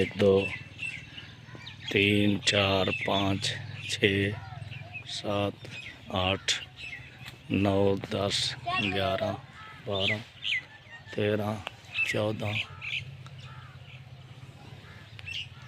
1 2 3 4 5 6 7 8 9 10 11 12 13 14